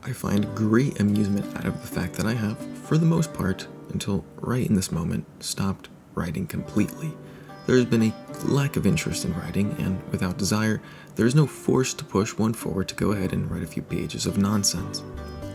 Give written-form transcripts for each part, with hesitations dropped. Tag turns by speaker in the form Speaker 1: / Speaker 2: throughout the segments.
Speaker 1: I find great amusement out of the fact that I have, for the most part, until right in this moment, stopped writing completely. There has been a lack of interest in writing, and without desire, there is no force to push one forward to go ahead and write a few pages of nonsense.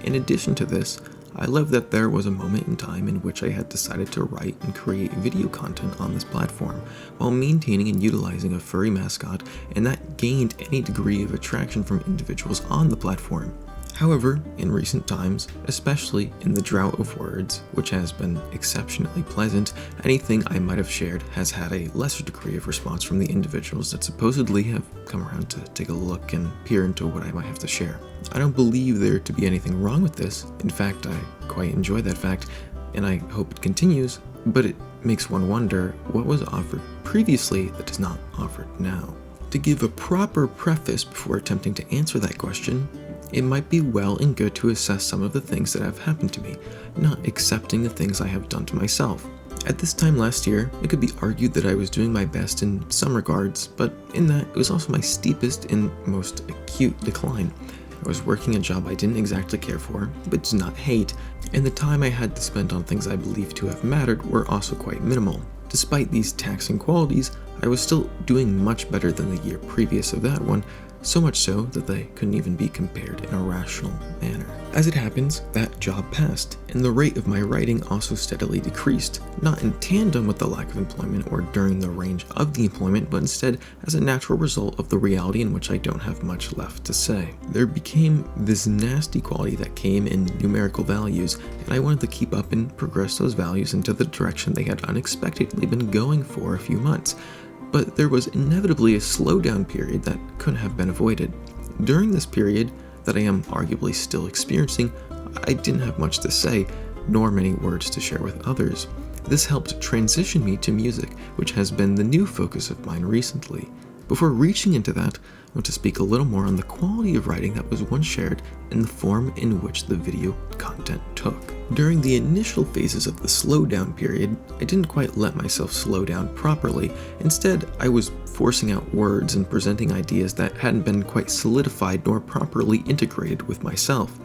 Speaker 1: In addition to this, I love that there was a moment in time in which I had decided to write and create video content on this platform while maintaining and utilizing a furry mascot, and that gained any degree of attraction from individuals on the platform. However, in recent times, especially in the drought of words, which has been exceptionally pleasant, anything I might have shared has had a lesser degree of response from the individuals that supposedly have come around to take a look and peer into what I might have to share. I don't believe there to be anything wrong with this. In fact, I quite enjoy that fact, and I hope it continues, but it makes one wonder what was offered previously that is not offered now. To give a proper preface before attempting to answer that question, it might be well and good to assess some of the things that have happened to me, not accepting the things I have done to myself. At this time last year, it could be argued that I was doing my best in some regards, but in that it was also my steepest and most acute decline. I was working a job I didn't exactly care for, but did not hate, and the time I had to spend on things I believed to have mattered were also quite minimal. Despite these taxing qualities, I was still doing much better than the year previous of that one, so much so that they couldn't even be compared in a rational manner. As it happens, that job passed, and the rate of my writing also steadily decreased, not in tandem with the lack of employment or during the range of the employment, but instead as a natural result of the reality in which I don't have much left to say. There became this nasty quality that came in numerical values, and I wanted to keep up and progress those values into the direction they had unexpectedly been going for a few months. But there was inevitably a slowdown period that couldn't have been avoided. During this period, that I am arguably still experiencing, I didn't have much to say, nor many words to share with others. This helped transition me to music, which has been the new focus of mine recently. Before reaching into that, I want to speak a little more on the quality of writing that was once shared and the form in which the video content took. During the initial phases of the slowdown period, I didn't quite let myself slow down properly. Instead, I was forcing out words and presenting ideas that hadn't been quite solidified nor properly integrated with myself.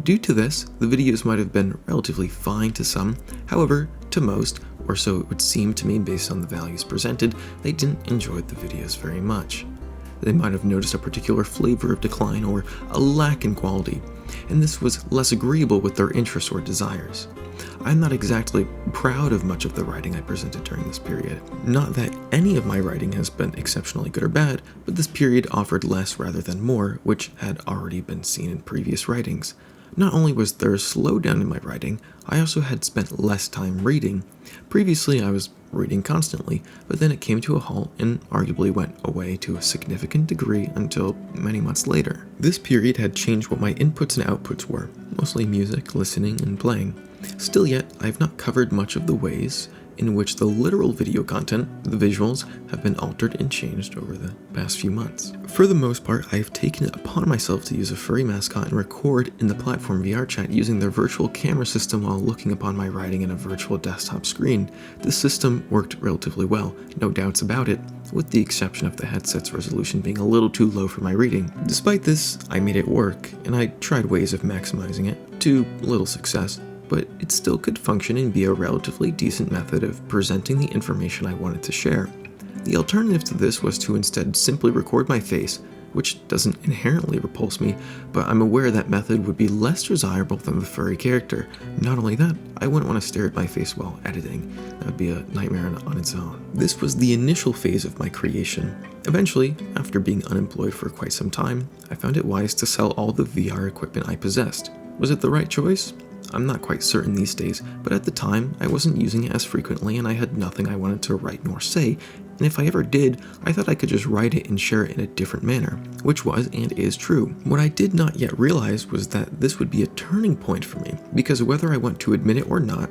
Speaker 1: Due to this, the videos might have been relatively fine to some. However, to most, or so it would seem to me based on the values presented, they didn't enjoy the videos very much. They might have noticed a particular flavor of decline or a lack in quality, and this was less agreeable with their interests or desires. I'm not exactly proud of much of the writing I presented during this period. Not that any of my writing has been exceptionally good or bad, but this period offered less rather than more, which had already been seen in previous writings. Not only was there a slowdown in my writing, I also had spent less time reading. Previously, I was reading constantly, but then it came to a halt and arguably went away to a significant degree until many months later. This period had changed what my inputs and outputs were, mostly music, listening, and playing. Still yet, I have not covered much of the ways in which the literal video content, the visuals, have been altered and changed over the past few months. For the most part, I have taken it upon myself to use a furry mascot and record in the platform VR chat using their virtual camera system while looking upon my writing in a virtual desktop screen. This system worked relatively well, no doubts about it, with the exception of the headset's resolution being a little too low for my reading. Despite this, I made it work, and I tried ways of maximizing it, to little success. But it still could function and be a relatively decent method of presenting the information I wanted to share. The alternative to this was to instead simply record my face, which doesn't inherently repulse me, but I'm aware that method would be less desirable than the furry character. Not only that, I wouldn't want to stare at my face while editing. That would be a nightmare on its own. This was the initial phase of my creation. Eventually, after being unemployed for quite some time, I found it wise to sell all the VR equipment I possessed. Was it the right choice? I'm not quite certain these days, but at the time, I wasn't using it as frequently and I had nothing I wanted to write nor say, and if I ever did, I thought I could just write it and share it in a different manner, which was and is true. What I did not yet realize was that this would be a turning point for me, because whether I want to admit it or not,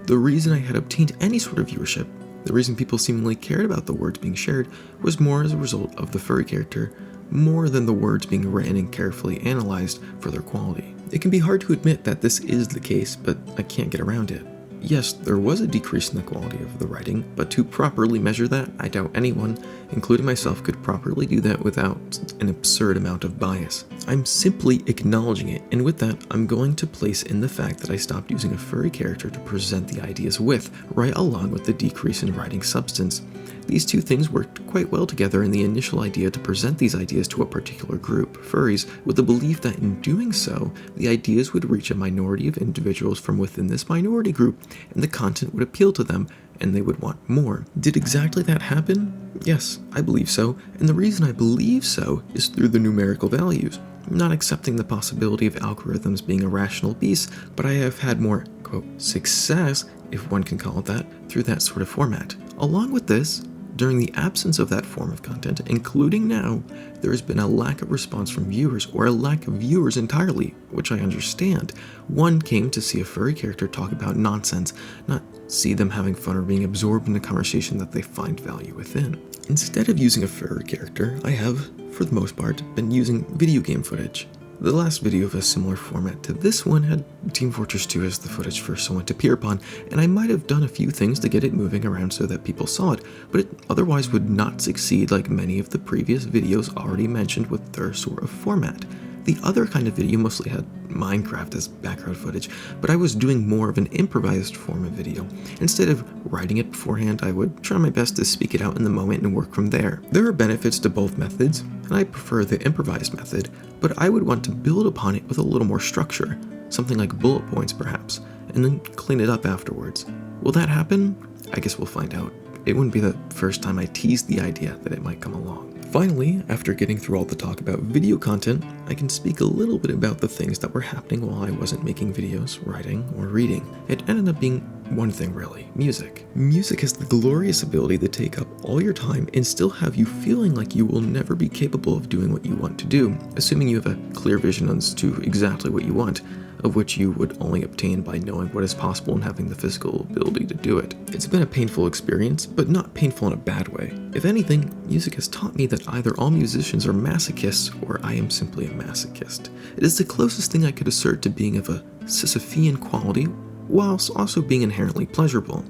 Speaker 1: the reason I had obtained any sort of viewership, the reason people seemingly cared about the words being shared, was more as a result of the furry character, more than the words being written and carefully analyzed for their quality. It can be hard to admit that this is the case, but I can't get around it. Yes, there was a decrease in the quality of the writing, but to properly measure that, I doubt anyone, including myself, could properly do that without an absurd amount of bias. I'm simply acknowledging it, and with that, I'm going to place in the fact that I stopped using a furry character to present the ideas with, right along with the decrease in writing substance. These two things worked quite well together in the initial idea to present these ideas to a particular group, furries, with the belief that in doing so, the ideas would reach a minority of individuals from within this minority group, and the content would appeal to them, and they would want more. Did exactly that happen? Yes, I believe so, and the reason I believe so is through the numerical values. Not accepting the possibility of algorithms being irrational beasts, but I have had more, quote, success, if one can call it that, through that sort of format. Along with this, during the absence of that form of content, including now, there has been a lack of response from viewers, or a lack of viewers entirely, which I understand. One came to see a furry character talk about nonsense, not see them having fun or being absorbed in a conversation that they find value within. Instead of using a furry character, I have, for the most part, been using video game footage. The last video of a similar format to this one had Team Fortress 2 as the footage for someone to peer upon, and I might have done a few things to get it moving around so that people saw it, but it otherwise would not succeed like many of the previous videos already mentioned with their sort of format. The other kind of video mostly had Minecraft as background footage, but I was doing more of an improvised form of video. Instead of writing it beforehand, I would try my best to speak it out in the moment and work from there. There are benefits to both methods, and I prefer the improvised method, but I would want to build upon it with a little more structure, something like bullet points perhaps, and then clean it up afterwards. Will that happen? I guess we'll find out. It wouldn't be the first time I teased the idea that it might come along. Finally, after getting through all the talk about video content, I can speak a little bit about the things that were happening while I wasn't making videos, writing, or reading. It ended up being one thing really, music. Music has the glorious ability to take up all your time and still have you feeling like you will never be capable of doing what you want to do, assuming you have a clear vision as to exactly what you want, of which you would only obtain by knowing what is possible and having the physical ability to do it. It's been a painful experience, but not painful in a bad way. If anything, music has taught me that either all musicians are masochists or I am simply a masochist. It is the closest thing I could assert to being of a Sisyphean quality, whilst also being inherently pleasurable.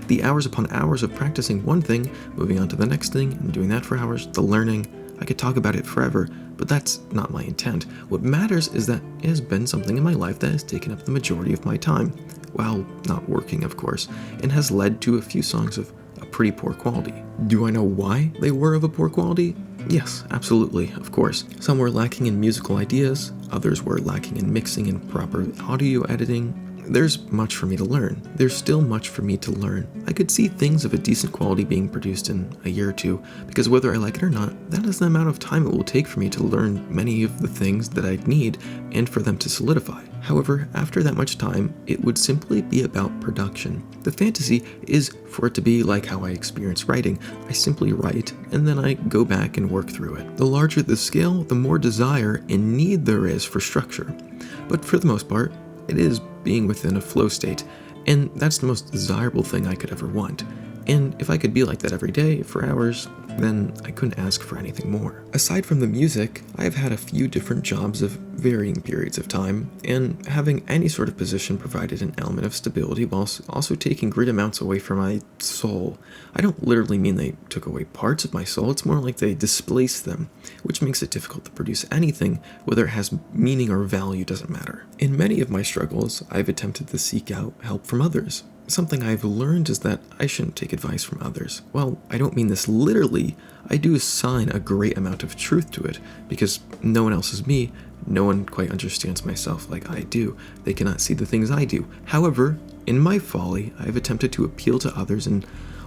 Speaker 1: The hours upon hours of practicing one thing, moving on to the next thing, and doing that for hours, the learning, I could talk about it forever, but that's not my intent. What matters is that it has been something in my life that has taken up the majority of my time, while not working, of course, and has led to a few songs of a pretty poor quality. Do I know why they were of a poor quality? Yes, absolutely, of course. Some were lacking in musical ideas, others were lacking in mixing and proper audio editing. There's much for me to learn. There's still much for me to learn. I could see things of a decent quality being produced in a year or two, because whether I like it or not, that is the amount of time it will take for me to learn many of the things that I'd need and for them to solidify. However, after that much time, it would simply be about production. The fantasy is for it to be like how I experience writing. I simply write, and then I go back and work through it. The larger the scale, the more desire and need there is for structure. But for the most part, it is being within a flow state, and that's the most desirable thing I could ever want. And if I could be like that every day for hours, then I couldn't ask for anything more. Aside from the music, I have had a few different jobs of varying periods of time, and having any sort of position provided an element of stability whilst also taking great amounts away from my soul. I don't literally mean they took away parts of my soul, it's more like they displaced them, which makes it difficult to produce anything, whether it has meaning or value doesn't matter. In many of my struggles, I've attempted to seek out help from others. Something I've learned is that I shouldn't take advice from others. Well, I don't mean this literally, I do assign a great amount of truth to it, because no one else is me, no one quite understands myself like I do, they cannot see the things I do. However, in my folly, I've attempted to appeal to others in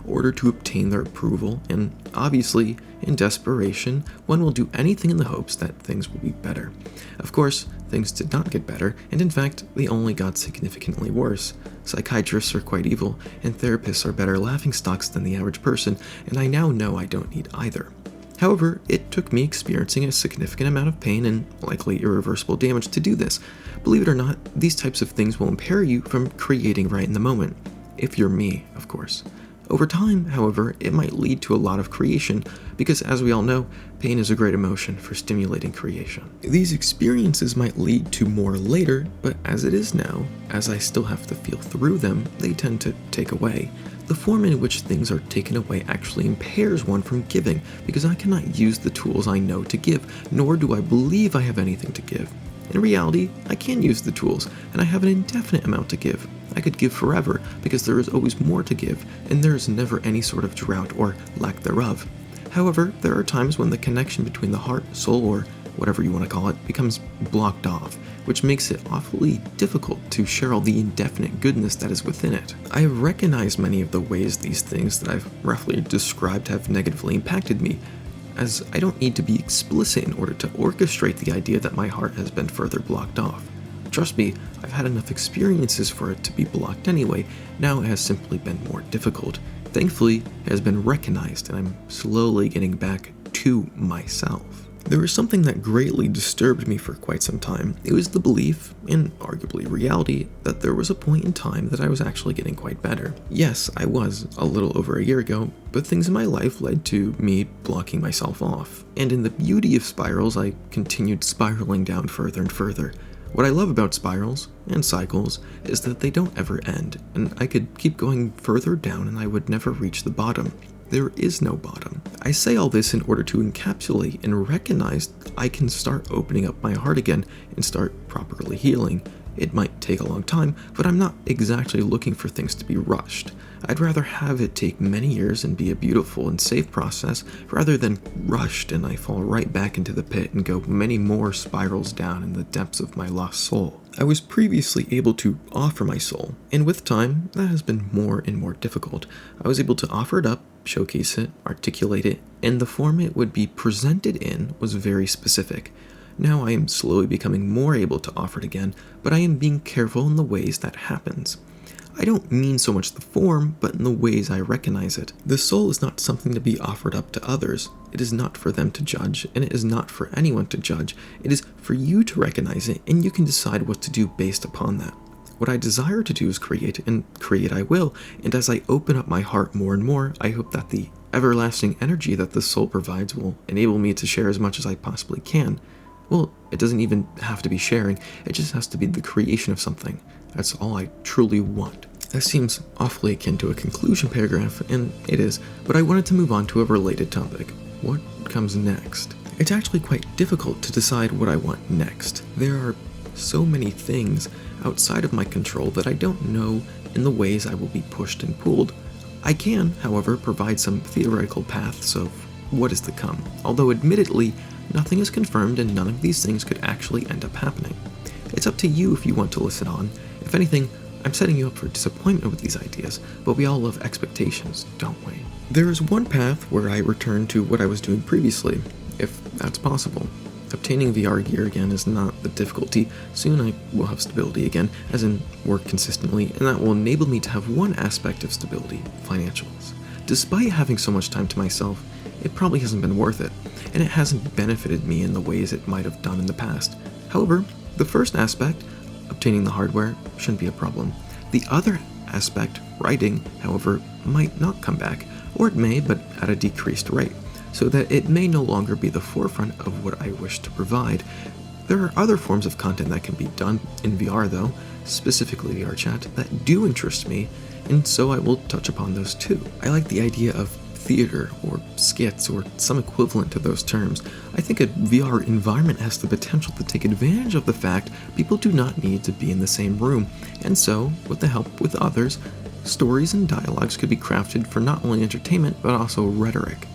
Speaker 1: order to obtain their approval, and obviously, in desperation, one will do anything in the hopes that things will be better. Of course, things did not get better, and in fact, they only got significantly worse. Psychiatrists are quite evil, and therapists are better laughingstocks than the average person, and I now know I don't need either. However, it took me experiencing a significant amount of pain and likely irreversible damage to do this. Believe it or not, these types of things will impair you from creating right in the moment. If you're me, of course. Over time, however, it might lead to a lot of creation, because as we all know, pain is a great emotion for stimulating creation. These experiences might lead to more later, but as it is now, as I still have to feel through them, they tend to take away. The form in which things are taken away actually impairs one from giving, because I cannot use the tools I know to give, nor do I believe I have anything to give. In reality, I can use the tools, and I have an indefinite amount to give. I could give forever, because there is always more to give, and there is never any sort of drought or lack thereof. However, there are times when the connection between the heart, soul, or whatever you want to call it, becomes blocked off, which makes it awfully difficult to share all the indefinite goodness that is within it. I have recognized many of the ways these things that I've roughly described have negatively impacted me, as I don't need to be explicit in order to orchestrate the idea that my heart has been further blocked off. Trust me, I've had enough experiences for it to be blocked anyway. Now it has simply been more difficult. Thankfully, it has been recognized, and I'm slowly getting back to myself. There was something that greatly disturbed me for quite some time. It was the belief, and arguably reality, that there was a point in time that I was actually getting quite better. Yes, I was, a little over a year ago, but things in my life led to me blocking myself off. And in the beauty of spirals, I continued spiraling down further and further. What I love about spirals and cycles is that they don't ever end, and I could keep going further down and I would never reach the bottom. There is no bottom. I say all this in order to encapsulate and recognize I can start opening up my heart again and start properly healing. It might take a long time, but I'm not exactly looking for things to be rushed. I'd rather have it take many years and be a beautiful and safe process rather than rushed and I fall right back into the pit and go many more spirals down in the depths of my lost soul. I was previously able to offer my soul, and with time, that has been more and more difficult. I was able to offer it up, showcase it, articulate it, and the form it would be presented in was very specific. Now I am slowly becoming more able to offer it again, but I am being careful in the ways that happens. I don't mean so much the form, but in the ways I recognize it. The soul is not something to be offered up to others. It is not for them to judge, and it is not for anyone to judge. It is for you to recognize it, and you can decide what to do based upon that. What I desire to do is create, and create I will, and as I open up my heart more and more, I hope that the everlasting energy that the soul provides will enable me to share as much as I possibly can. Well, it doesn't even have to be sharing, it just has to be the creation of something. That's all I truly want. That seems awfully akin to a conclusion paragraph, and it is, but I wanted to move on to a related topic. What comes next? It's actually quite difficult to decide what I want next. There are so many things outside of my control that I don't know in the ways I will be pushed and pulled. I can, however, provide some theoretical paths of what is to come, although admittedly, nothing is confirmed and none of these things could actually end up happening. It's up to you if you want to listen on. If anything, I'm setting you up for disappointment with these ideas, but we all love expectations, don't we? There is one path where I return to what I was doing previously, if that's possible. Obtaining VR gear again is not the difficulty. Soon I will have stability again, as in work consistently, and that will enable me to have one aspect of stability, financials. Despite having so much time to myself, it probably hasn't been worth it, and it hasn't benefited me in the ways it might have done in the past. However, the first aspect, obtaining the hardware, shouldn't be a problem. The other aspect, writing, however, might not come back, or it may, but at a decreased rate, so that it may no longer be the forefront of what I wish to provide. There are other forms of content that can be done in VR though, specifically VR chat, that do interest me, and so I will touch upon those too. I like the idea of theater or skits or some equivalent to those terms. I think a VR environment has the potential to take advantage of the fact people do not need to be in the same room, and so, with the help with others, stories and dialogues could be crafted for not only entertainment but also rhetoric.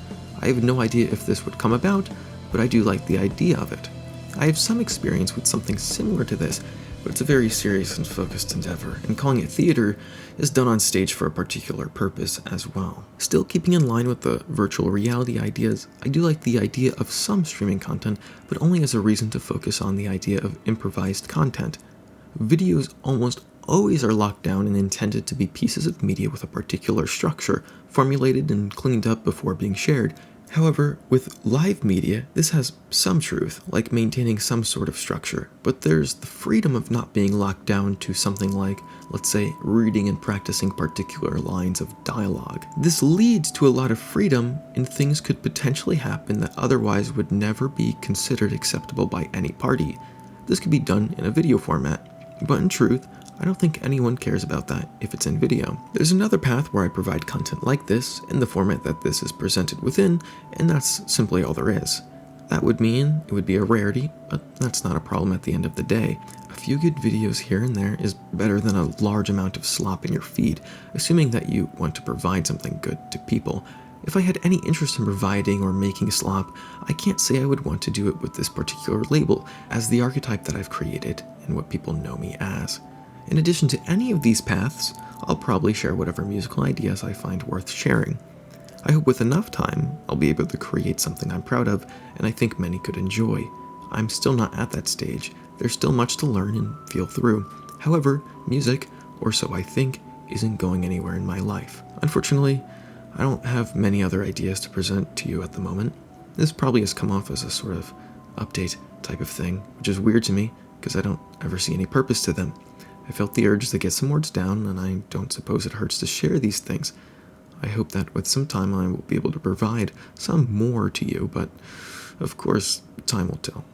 Speaker 1: I have no idea if this would come about, but I do like the idea of it. I have some experience with something similar to this, but it's a very serious and focused endeavor, and calling it theater is done on stage for a particular purpose as well. Still keeping in line with the virtual reality ideas, I do like the idea of some streaming content, but only as a reason to focus on the idea of improvised content. Videos almost always are locked down and intended to be pieces of media with a particular structure, formulated and cleaned up before being shared. However, with live media, this has some truth, like maintaining some sort of structure, but there's the freedom of not being locked down to something like, let's say, reading and practicing particular lines of dialogue. This leads to a lot of freedom, and things could potentially happen that otherwise would never be considered acceptable by any party. This could be done in a video format, but in truth, I don't think anyone cares about that if it's in video. There's another path where I provide content like this in the format that this is presented within, and that's simply all there is. That would mean it would be a rarity, but that's not a problem at the end of the day. A few good videos here and there is better than a large amount of slop in your feed, assuming that you want to provide something good to people. If I had any interest in providing or making slop, I can't say I would want to do it with this particular label, as the archetype that I've created and what people know me as. In addition to any of these paths, I'll probably share whatever musical ideas I find worth sharing. I hope with enough time, I'll be able to create something I'm proud of, and I think many could enjoy. I'm still not at that stage. There's still much to learn and feel through. However, music, or so I think, isn't going anywhere in my life. Unfortunately, I don't have many other ideas to present to you at the moment. This probably has come off as a sort of update type of thing, which is weird to me, because I don't ever see any purpose to them. I felt the urge to get some words down, and I don't suppose it hurts to share these things. I hope that with some time I will be able to provide some more to you, but of course, time will tell.